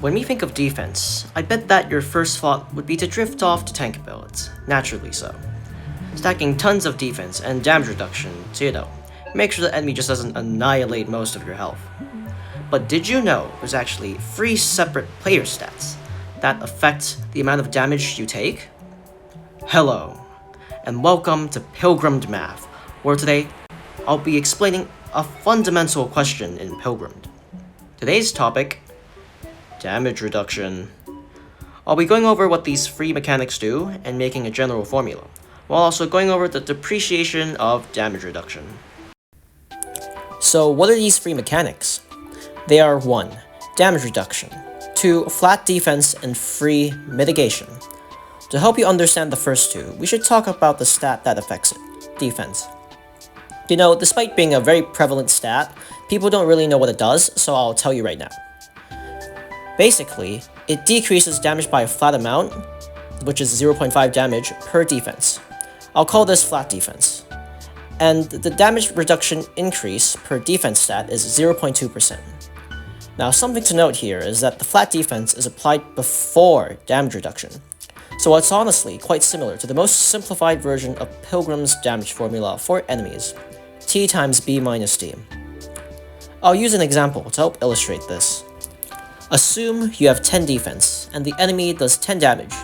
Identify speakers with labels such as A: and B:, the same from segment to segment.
A: When we think of defense, I bet that your first thought would be to drift off to tank builds, naturally so. Stacking tons of defense and damage reduction to, make sure the enemy just doesn't annihilate most of your health. But did you know there's actually 3 separate player stats that affect the amount of damage you take? Hello, and welcome to Pilgrammed Math, where today I'll be explaining a fundamental question in Pilgrammed. Today's topic, damage reduction. I'll be going over what these 3 mechanics do and making a general formula, while also going over the depreciation of damage reduction. So what are these 3 mechanics? They are 1. Damage reduction, 2. Flat defense, and 3. Mitigation. To help you understand the first 2, we should talk about the stat that affects it, defense. Despite being a very prevalent stat, people don't really know what it does, so I'll tell you right now. Basically, it decreases damage by a flat amount, which is 0.5 damage per defense. I'll call this flat defense. And the damage reduction increase per defense stat is 0.2%. Now, something to note here is that the flat defense is applied before damage reduction, so it's honestly quite similar to the most simplified version of Pilgrim's damage formula for enemies, T times B minus D. I'll use an example to help illustrate this. Assume you have 10 defense, and the enemy does 10 damage.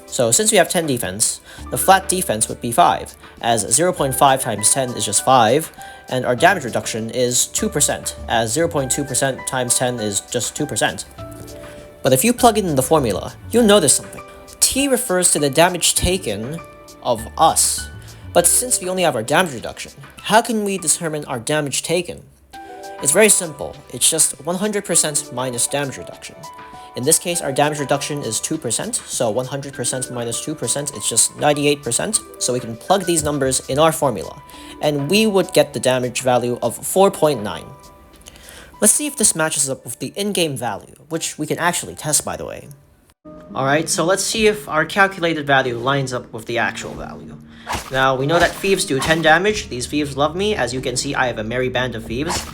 A: So since we have 10 defense, the flat defense would be 5, as 0.5 times 10 is just 5, and our damage reduction is 2%, as 0.2% times 10 is just 2%. But if you plug it in the formula, you'll notice something. T refers to the damage taken of us, but since we only have our damage reduction, how can we determine our damage taken? It's very simple, it's just 100% minus damage reduction. In this case, our damage reduction is 2%, so 100% minus 2% is just 98%, so we can plug these numbers in our formula, and we would get the damage value of 4.9. Let's see if this matches up with the in-game value, which we can actually test, by the way. Alright, so let's see if our calculated value lines up with the actual value. Now, we know that thieves do 10 damage. These thieves love me. As you can see, I have a merry band of thieves.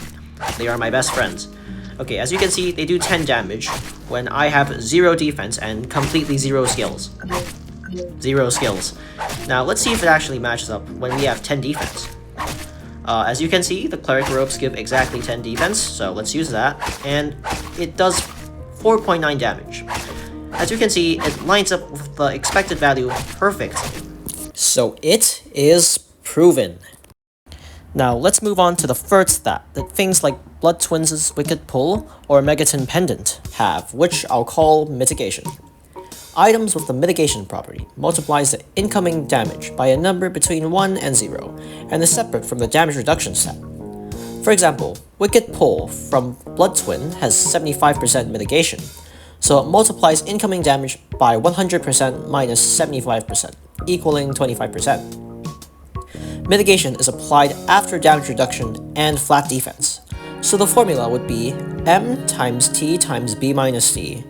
A: They are my best friends. Okay, as you can see, they do 10 damage when I have 0 defense and completely 0 skills. 0 skills. Now, let's see if it actually matches up when we have 10 defense. As you can see, the cleric ropes give exactly 10 defense, so let's use that. And it does 4.9 damage. As you can see, it lines up with the expected value perfectly. So it is proven. Now, let's move on to the third stat that things like Blood Twins' Wicked Pull or Megaton Pendant have, which I'll call mitigation. Items with the mitigation property multiplies the incoming damage by a number between 1 and 0, and is separate from the damage reduction stat. For example, Wicked Pull from Blood Twin has 75% mitigation, so it multiplies incoming damage by 100% minus 75%, equaling 25%. Mitigation is applied after damage reduction and flat defense, so the formula would be M times T times B minus D.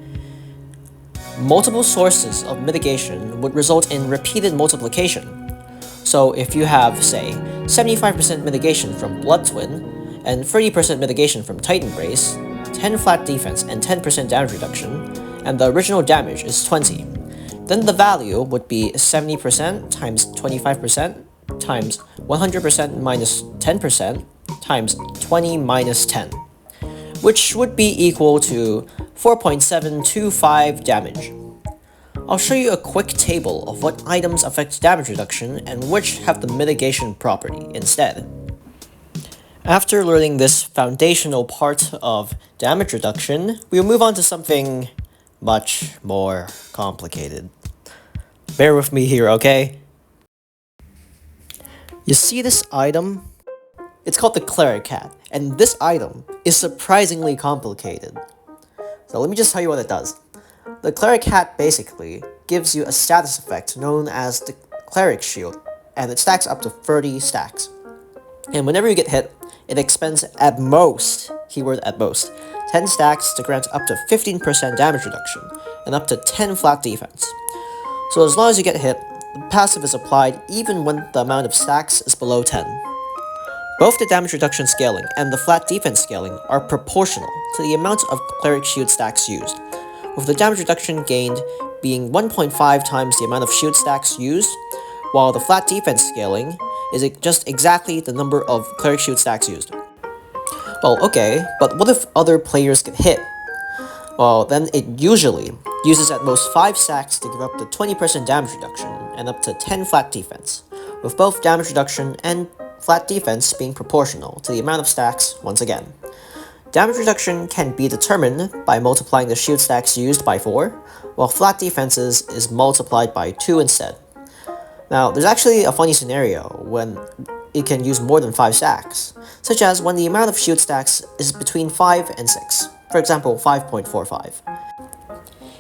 A: Multiple sources of mitigation would result in repeated multiplication. So if you have, say, 75% mitigation from Blood Twin, and 30% mitigation from Titan Brace, 10 flat defense and 10% damage reduction, and the original damage is 20, then the value would be 70% times 25% times 100% minus 10% times 20 minus 10, which would be equal to 4.725 damage. I'll show you a quick table of what items affect damage reduction and which have the mitigation property instead. After learning this foundational part of damage reduction, we'll move on to something much more complicated. Bear with me here, okay? You see this item? It's called the clerick hat, and this item is surprisingly complicated. So let me just tell you what it does. The clerick hat basically gives you a status effect known as the cleric shield, and it stacks up to 30 stacks. And whenever you get hit, it expends at most, keyword at most, 10 stacks to grant up to 15% damage reduction, and up to 10 flat defense. So as long as you get hit, the passive is applied even when the amount of stacks is below 10. Both the damage reduction scaling and the flat defense scaling are proportional to the amount of cleric shield stacks used, with the damage reduction gained being 1.5 times the amount of shield stacks used, while the flat defense scaling is just exactly the number of cleric shield stacks used. Well, okay, but what if other players get hit? Well, then it usually uses at most 5 stacks to give up the 20% damage reduction and up to 10 flat defense, with both damage reduction and flat defense being proportional to the amount of stacks once again. Damage reduction can be determined by multiplying the shield stacks used by 4, while flat defenses is multiplied by 2 instead. Now, there's actually a funny scenario when it can use more than 5 stacks, such as when the amount of shield stacks is between 5 and 6, for example 5.45.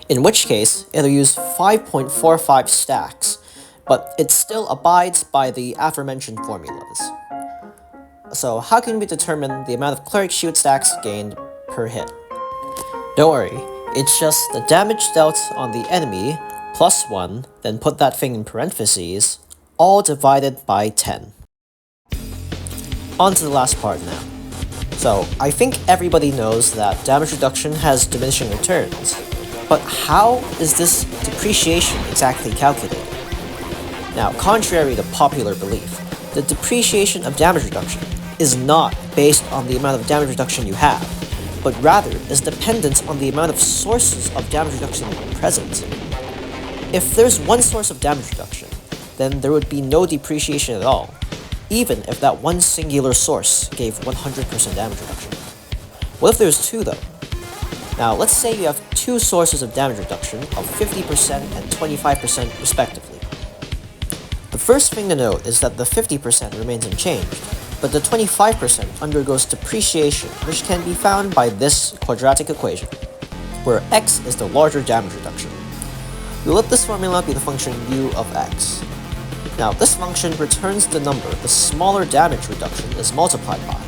A: In which case, it'll use 5.45 stacks, but it still abides by the aforementioned formulas. So how can we determine the amount of cleric shield stacks gained per hit? Don't worry, it's just the damage dealt on the enemy plus 1, then put that thing in parentheses, all divided by 10. On to the last part now. So, I think everybody knows that damage reduction has diminishing returns, but how is this depreciation exactly calculated? Now, contrary to popular belief, the depreciation of damage reduction is not based on the amount of damage reduction you have, but rather is dependent on the amount of sources of damage reduction present. If there's one source of damage reduction, then there would be no depreciation at all, even if that one singular source gave 100% damage reduction. What if there's two though? Now let's say you have two sources of damage reduction of 50% and 25% respectively. The first thing to note is that the 50% remains unchanged, but the 25% undergoes depreciation, which can be found by this quadratic equation, where x is the larger damage reduction. We'll let this formula be the function u of x. Now, this function returns the number the smaller damage reduction is multiplied by.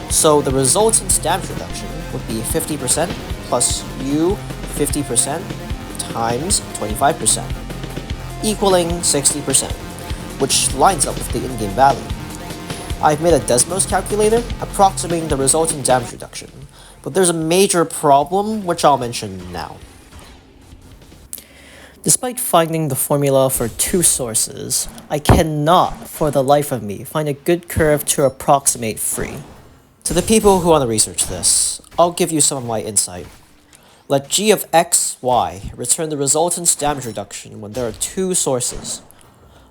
A: So the resultant damage reduction would be 50% plus u 50% times 25%, equaling 60%, which lines up with the in-game value. I've made a Desmos calculator approximating the resultant damage reduction, but there's a major problem which I'll mention now. Despite finding the formula for two sources, I cannot, for the life of me, find a good curve to approximate 3. To the people who want to research this, I'll give you some of my insight. Let g of x, y return the resultant damage reduction when there are two sources.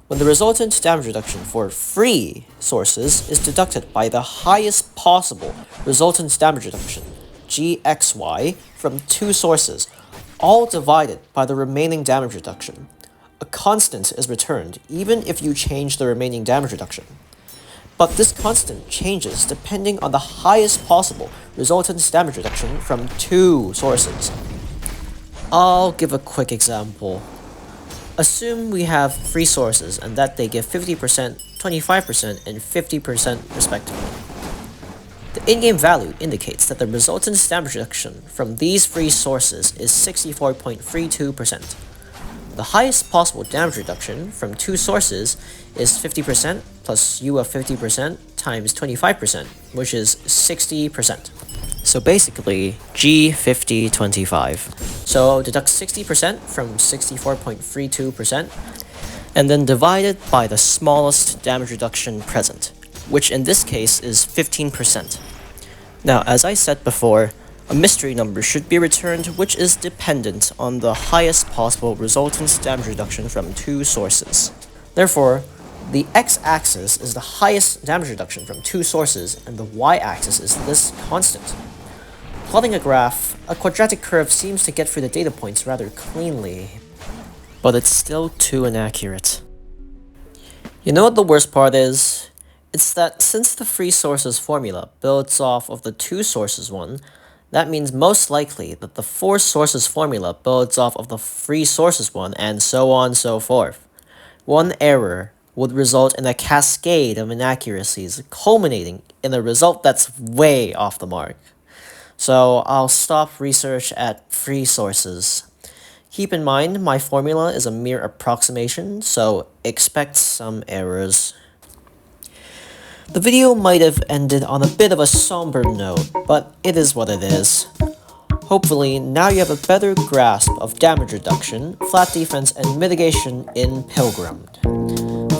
A: When the resultant damage reduction for 3 sources is deducted by the highest possible resultant damage reduction, gxy, from 2 sources, all divided by the remaining damage reduction. A constant is returned even if you change the remaining damage reduction. But this constant changes depending on the highest possible resultant damage reduction from 2 sources. I'll give a quick example. Assume we have 3 sources and that they give 50%, 25%, and 50% respectively. The in-game value indicates that the resultant damage reduction from these 3 sources is 64.32%. The highest possible damage reduction from 2 sources is 50% plus u of 50% times 25%, which is 60%. So basically, G 50, 25. So deduct 60% from 64.32%, and then divide it by the smallest damage reduction present, which in this case is 15%. Now, as I said before, a mystery number should be returned which is dependent on the highest possible resultant damage reduction from 2 sources. Therefore, the x-axis is the highest damage reduction from 2 sources, and the y-axis is this constant. Plotting a graph, a quadratic curve seems to get through the data points rather cleanly, but it's still too inaccurate. You know what the worst part is? It's that since the 3 sources formula builds off of the 2 sources one, that means most likely that the 4 sources formula builds off of the 3 sources one, and so on and so forth. One error would result in a cascade of inaccuracies, culminating in a result that's way off the mark. So I'll stop research at 3 sources. Keep in mind, my formula is a mere approximation, so expect some errors. The video might have ended on a bit of a somber note, but it is what it is. Hopefully, now you have a better grasp of damage reduction, flat defense, and mitigation in Pilgrammed.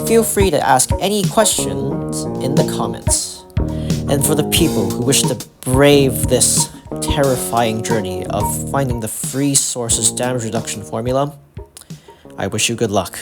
A: Feel free to ask any questions in the comments. And for the people who wish to brave this terrifying journey of finding the free source's damage reduction formula, I wish you good luck.